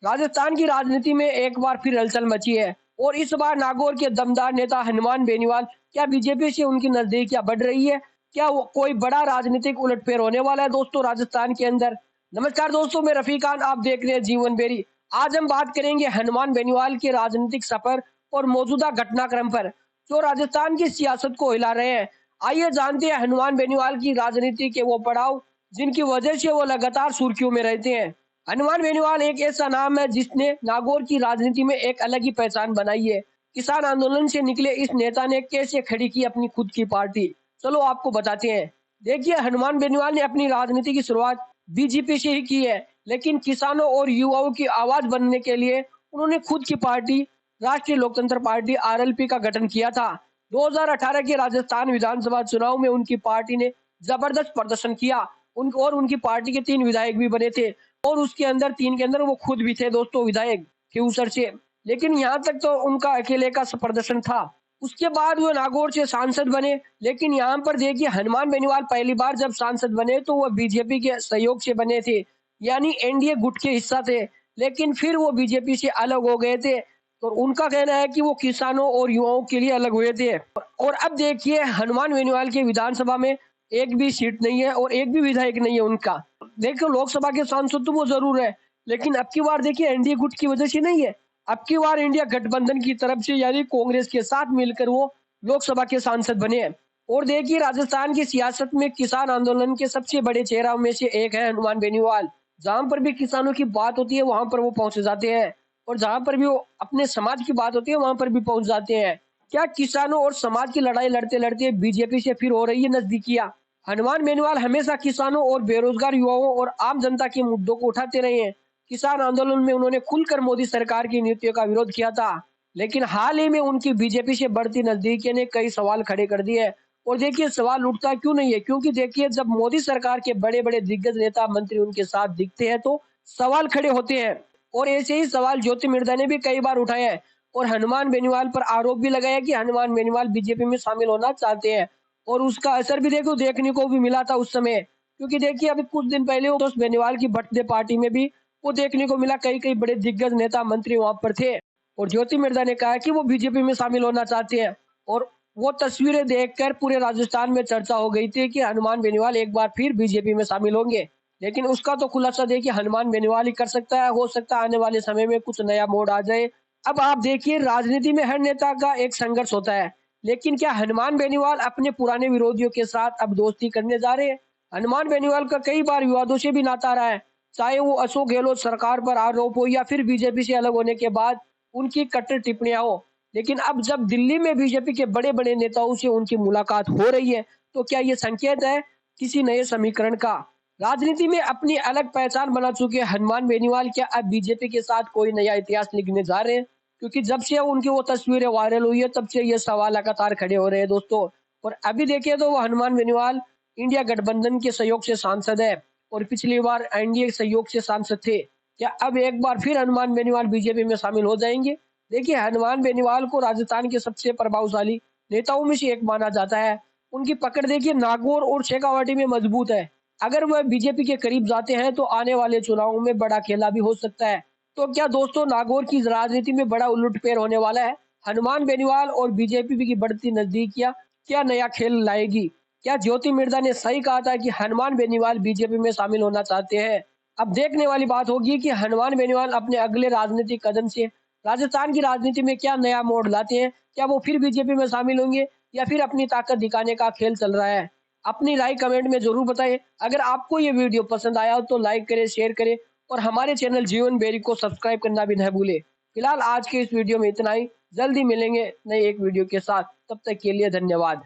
राजस्थान की राजनीति में एक बार फिर हलचल मची है और इस बार नागौर के दमदार नेता हनुमान बेनीवाल क्या बीजेपी से उनकी नजदीकियां बढ़ रही है? क्या वो कोई बड़ा राजनीतिक उलटफेर होने वाला है दोस्तों राजस्थान के अंदर? नमस्कार दोस्तों, मैं रफी खान, आप देख रहे हैं जीवन बेरी। आज हम बात करेंगे हनुमान बेनीवाल के राजनीतिक सफर और मौजूदा घटनाक्रम पर जो राजस्थान की सियासत को हिला रहे हैं। आइए जानते हैं हनुमान बेनीवाल की राजनीति के वो पड़ाव जिनकी वजह से वो लगातार सुर्खियों में रहते हैं। हनुमान बेनीवाल एक ऐसा नाम है जिसने नागौर की राजनीति में एक अलग ही पहचान बनाई है। किसान आंदोलन से निकले इस नेता ने कैसे खड़ी की अपनी खुद की पार्टी, चलो आपको बताते हैं। देखिए, हनुमान बेनीवाल ने अपनी राजनीति की शुरुआत बीजेपी से ही की है, लेकिन किसानों और युवाओं की आवाज बनने के लिए उन्होंने खुद की पार्टी राष्ट्रीय लोकतंत्र पार्टी आरएलपी का गठन किया था। 2018 के राजस्थान विधानसभा चुनाव में उनकी पार्टी ने जबरदस्त प्रदर्शन किया। उनकी पार्टी के 3 विधायक भी बने थे और उसके अंदर 3 के अंदर वो खुद भी थे दोस्तों विधायक खियूसर से। लेकिन यहाँ तक तो उनका अकेले का प्रदर्शन था। उसके बाद वो नागौर से सांसद बने। लेकिन यहाँ पर देखिए, हनुमान बेनीवाल पहली बार जब सांसद बने तो वो बीजेपी के सहयोग से बने थे, यानी एनडीए गुट के हिस्सा थे। लेकिन फिर वो बीजेपी से अलग हो गए थे। तो उनका कहना है कि वो किसानों और युवाओं के लिए अलग हुए थे। और अब देखिए, हनुमान बेनीवाल के विधानसभा में एक भी सीट नहीं है और एक भी विधायक नहीं है उनका। देखो, लोकसभा के सांसद तो वो जरूर है, लेकिन अब की बार देखिए एनडीए गुट की वजह से नहीं है। अब की बार इंडिया गठबंधन की तरफ से यानी कांग्रेस के साथ मिलकर वो लोकसभा के सांसद बने हैं। और देखिए, राजस्थान की सियासत में किसान आंदोलन के सबसे बड़े चेहरों में से एक है हनुमान बेनीवाल। जहां पर भी किसानों की बात होती है वहां पर वो पहुंच जाते हैं और जहां पर भी वो अपने समाज की बात होती है वहां पर भी पहुंच जाते हैं। क्या किसानों और समाज की लड़ाई लड़ते लड़ते बीजेपी से फिर हो रही है नजदीकियां? हनुमान बेनीवाल हमेशा किसानों और बेरोजगार युवाओं और आम जनता के मुद्दों को उठाते रहे हैं। किसान आंदोलन में उन्होंने खुलकर मोदी सरकार की नीतियों का विरोध किया था। लेकिन हाल ही में उनकी बीजेपी से बढ़ती नजदीकी ने कई सवाल खड़े कर दिए। और देखिए, सवाल उठता क्यों नहीं है, क्योंकि देखिए जब मोदी सरकार के बड़े बड़े दिग्गज नेता मंत्री उनके साथ दिखते हैं तो सवाल खड़े होते हैं। और ऐसे ही सवाल ज्योति मिर्धा ने भी कई बार उठाए हैं और हनुमान बेनीवाल पर आरोप भी लगाया कि हनुमान बेनीवाल बीजेपी में शामिल होना चाहते हैं। और उसका असर भी देखो देखने को भी मिला था उस समय, क्योंकि देखिए अभी कुछ दिन पहले उस बेनीवाल की बर्थडे पार्टी में भी वो देखने को मिला, कई कई बड़े दिग्गज नेता मंत्री वहां पर थे और ज्योति मिर्धा ने कहा कि वो बीजेपी में शामिल होना चाहते हैं। और वो तस्वीरें देखकर पूरे राजस्थान में चर्चा हो गई थी कि हनुमान बेनीवाल एक बार फिर बीजेपी में शामिल होंगे। लेकिन उसका तो खुलासा देखिए हनुमान बेनीवाल ही कर सकता है। हो सकता है आने वाले समय में कुछ नया मोड़ आ जाए। अब आप देखिए, राजनीति में हर नेता का एक संघर्ष होता है, लेकिन क्या हनुमान बेनीवाल अपने पुराने विरोधियों के साथ अब दोस्ती करने जा रहे हैं? हनुमान बेनीवाल का कई बार विवादों से भी नाता रहा है, चाहे वो अशोक गहलोत सरकार पर आरोप हो या फिर बीजेपी से अलग होने के बाद उनकी कट्टर टिप्पणियां हो। लेकिन अब जब दिल्ली में बीजेपी के बड़े बड़े नेताओं से उनकी मुलाकात हो रही है, तो क्या ये संकेत है किसी नए समीकरण का? राजनीति में अपनी अलग पहचान बना चुके हनुमान बेनीवाल क्या अब बीजेपी के साथ कोई नया इतिहास लिखने जा रहे हैं? क्योंकि जब से उनकी वो तस्वीरें वायरल हुई है तब से ये सवाल लगातार खड़े हो रहे हैं दोस्तों। और अभी देखिए तो वो हनुमान बेनीवाल इंडिया गठबंधन के सहयोग से सांसद है और पिछली बार एनडीए सहयोग से सांसद थे। क्या अब एक बार फिर हनुमान बेनीवाल बीजेपी में शामिल हो जाएंगे? देखिए, हनुमान बेनीवाल को राजस्थान के सबसे प्रभावशाली नेताओं में से एक माना जाता है। उनकी पकड़ देखिए नागौर और शेखावाटी में मजबूत है। अगर वह बीजेपी के करीब जाते हैं तो आने वाले चुनावों में बड़ा खेला भी हो सकता है। तो क्या दोस्तों नागौर की राजनीति में बड़ा उलटफेर होने वाला है? हनुमान बेनीवाल और बीजेपी की बढ़ती नजदीकियां क्या नया खेल लाएगी? क्या ज्योति मिर्धा ने सही कहा था कि हनुमान बेनीवाल बीजेपी में शामिल होना चाहते हैं? अब देखने वाली बात होगी कि हनुमान बेनीवाल अपने अगले राजनीतिक कदम से राजस्थान की राजनीति में क्या नया मोड़ लाते हैं। क्या वो फिर बीजेपी में शामिल होंगे या फिर अपनी ताकत दिखाने का खेल चल रहा है? अपनी राय कमेंट में जरूर बताएं। अगर आपको ये वीडियो पसंद आया हो तो लाइक करें, शेयर करें और हमारे चैनल जीवन बेरी को सब्सक्राइब करना भी न भूलें। फिलहाल आज के इस वीडियो में इतना ही। जल्दी मिलेंगे नए एक वीडियो के साथ, तब तक के लिए धन्यवाद।